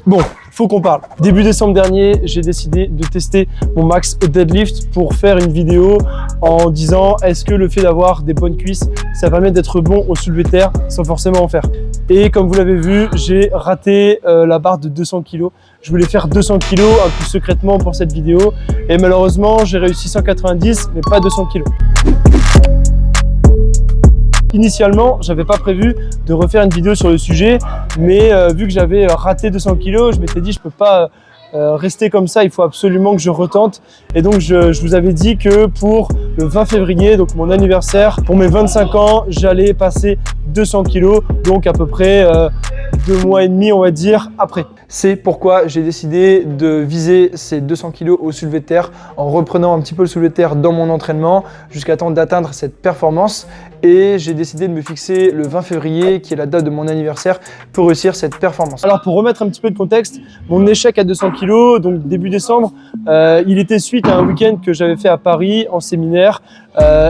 Bon, faut qu'on parle. Début décembre dernier, j'ai décidé de tester mon max au deadlift pour faire une vidéo en disant est-ce que le fait d'avoir des bonnes cuisses, ça permet d'être bon au soulevé de terre sans forcément en faire. Et comme vous l'avez vu, j'ai raté la barre de 200 kg. Je voulais faire 200 kg un peu secrètement pour cette vidéo et malheureusement, j'ai réussi 190 mais pas 200 kg. Initialement, j'avais pas prévu de refaire une vidéo sur le sujet, mais vu que j'avais raté 200 kg, je m'étais dit je peux pas rester comme ça, il faut absolument que je retente. Et donc je vous avais dit que pour le 20 février, donc mon anniversaire, pour mes 25 ans, j'allais passer 200 kg, donc à peu près 2 mois et demi on va dire après. C'est pourquoi j'ai décidé de viser ces 200 kg au soulevé de terre en reprenant un petit peu le soulevé de terre dans mon entraînement jusqu'à temps d'atteindre cette performance. Et j'ai décidé de me fixer le 20 février qui est la date de mon anniversaire pour réussir cette performance. Alors pour remettre un petit peu de contexte, mon échec à 200 kg, donc début décembre, il était suite à un week-end que j'avais fait à Paris en séminaire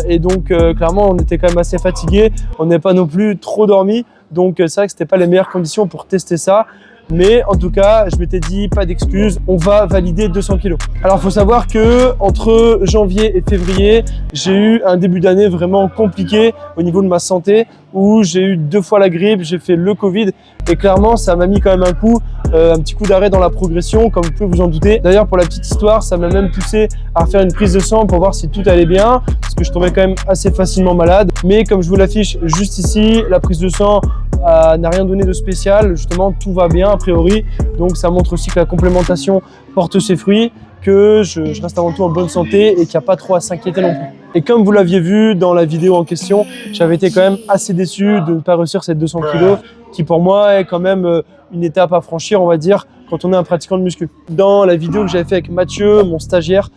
et donc clairement on était quand même assez fatigué, on n'est pas non plus trop dormi, donc c'est vrai que c'était pas les meilleures conditions pour tester ça. Mais en tout cas, je m'étais dit, pas d'excuses, on va valider 200 kg. Alors, il faut savoir que entre janvier et février, j'ai eu un début d'année vraiment compliqué au niveau de ma santé, où j'ai eu 2 fois la grippe, j'ai fait le Covid, et clairement, ça m'a mis quand même un petit coup d'arrêt dans la progression, comme vous pouvez vous en douter. D'ailleurs, pour la petite histoire, ça m'a même poussé à faire une prise de sang pour voir si tout allait bien, parce que je tombais quand même assez facilement malade. Mais comme je vous l'affiche juste ici, la prise de sang n'a rien donné de spécial, justement tout va bien a priori, donc ça montre aussi que la complémentation porte ses fruits, que je reste avant tout en bonne santé et qu'il n'y a pas trop à s'inquiéter non plus. Et comme vous l'aviez vu dans la vidéo en question, j'avais été quand même assez déçu de ne pas réussir cette 200 kg qui pour moi est quand même une étape à franchir, on va dire, quand on est un pratiquant de muscu. Dans la vidéo que j'avais fait avec Mathieu, mon stagiaire,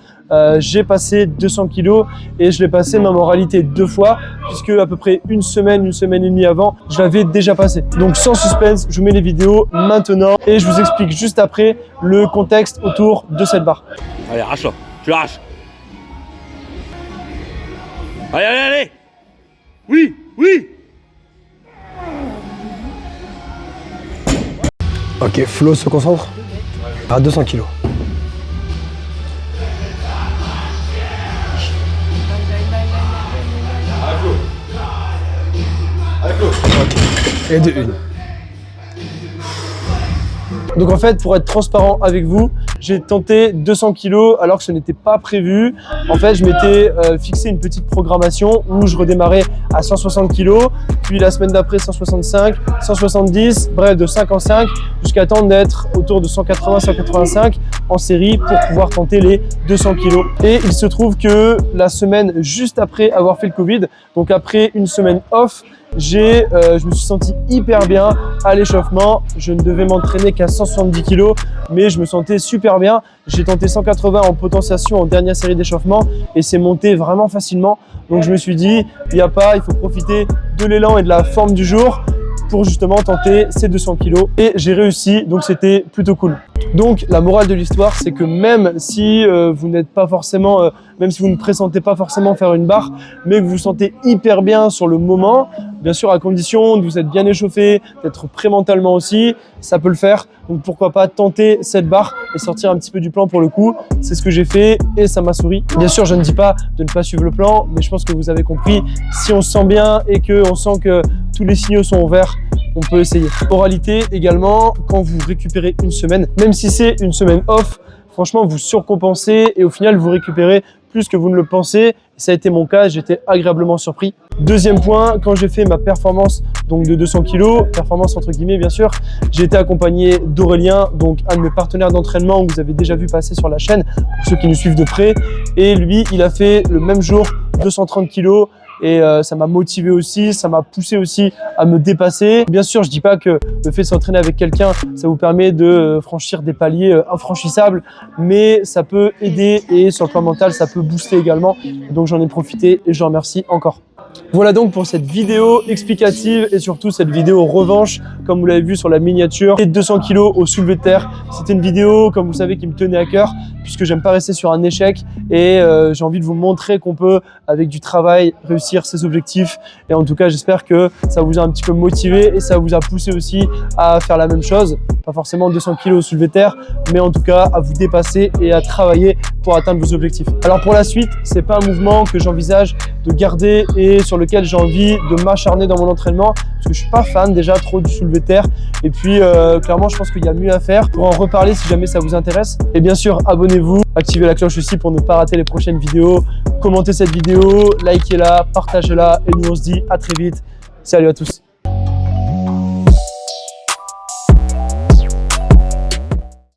j'ai passé 200 kg et je l'ai passé même en réalité 2 fois, puisque à peu près une semaine et demie avant, je l'avais déjà passé. Donc sans suspense, je vous mets les vidéos maintenant et je vous explique juste après le contexte autour de cette barre. Allez, arrache-la, tu l'arraches. Allez, allez, allez. Oui, oui. Ok, Flo se concentre à 200 kg. Et de une. Donc en fait, pour être transparent avec vous, j'ai tenté 200 kg alors que ce n'était pas prévu. En fait, je m'étais fixé une petite programmation où je redémarrais à 160 kg, puis la semaine d'après 165, 170, bref de 5 en 5 jusqu'à temps d'être autour de 180-185 en série pour pouvoir tenter les 200 kg. Et il se trouve que la semaine juste après avoir fait le Covid, donc après une semaine off, je me suis senti hyper bien à l'échauffement. Je ne devais m'entraîner qu'à 170 kg, mais je me sentais super bien. J'ai tenté 180 en potentiation en dernière série d'échauffement et c'est monté vraiment facilement. Donc je me suis dit, il faut profiter de l'élan et de la forme du jour pour justement tenter ces 200 kg et j'ai réussi, donc c'était plutôt cool. Donc la morale de l'histoire, c'est que même si vous n'êtes pas forcément, même si vous ne pressentez pas forcément faire une barre, mais que vous vous sentez hyper bien sur le moment, bien sûr à condition de vous être bien échauffé, d'être prêt mentalement aussi, ça peut le faire. Donc pourquoi pas tenter cette barre et sortir un petit peu du plan pour le coup. C'est ce que j'ai fait et ça m'a souri. Bien sûr, je ne dis pas de ne pas suivre le plan, mais je pense que vous avez compris. Si on se sent bien et qu'on sent que tous les signaux sont ouverts, on peut essayer. Moralité également, quand vous récupérez une semaine, même si c'est une semaine off, franchement, vous surcompensez et au final, vous récupérez plus que vous ne le pensez. Ça a été mon cas, j'étais agréablement surpris. Deuxième point, quand j'ai fait ma performance donc de 200 kg, performance entre guillemets bien sûr, j'ai été accompagné d'Aurélien, donc un de mes partenaires d'entraînement que vous avez déjà vu passer sur la chaîne, pour ceux qui nous suivent de près. Et lui, il a fait le même jour 230 kg. Et ça m'a motivé aussi, ça m'a poussé aussi à me dépasser. Bien sûr, je dis pas que le fait de s'entraîner avec quelqu'un, ça vous permet de franchir des paliers infranchissables, mais ça peut aider et sur le plan mental, ça peut booster également. Donc j'en ai profité et je remercie encore. Voilà donc pour cette vidéo explicative et surtout cette vidéo revanche, comme vous l'avez vu sur la miniature, et 200 kg au soulevé de terre. C'était une vidéo, comme vous savez, qui me tenait à cœur puisque j'aime pas rester sur un échec et j'ai envie de vous montrer qu'on peut, avec du travail, réussir ses objectifs. Et en tout cas, j'espère que ça vous a un petit peu motivé et ça vous a poussé aussi à faire la même chose. Pas forcément 200 kg au soulevé de terre, mais en tout cas à vous dépasser et à travailler pour atteindre vos objectifs. Alors pour la suite, c'est pas un mouvement que j'envisage de garder et sur lequel j'ai envie de m'acharner dans mon entraînement parce que je suis pas fan déjà trop du soulevé de terre et puis clairement je pense qu'il y a mieux à faire. Pour en reparler si jamais ça vous intéresse, et bien sûr abonnez-vous, activez la cloche aussi pour ne pas rater les prochaines vidéos, commentez cette vidéo, likez-la, partagez-la et nous on se dit à très vite. Salut à tous.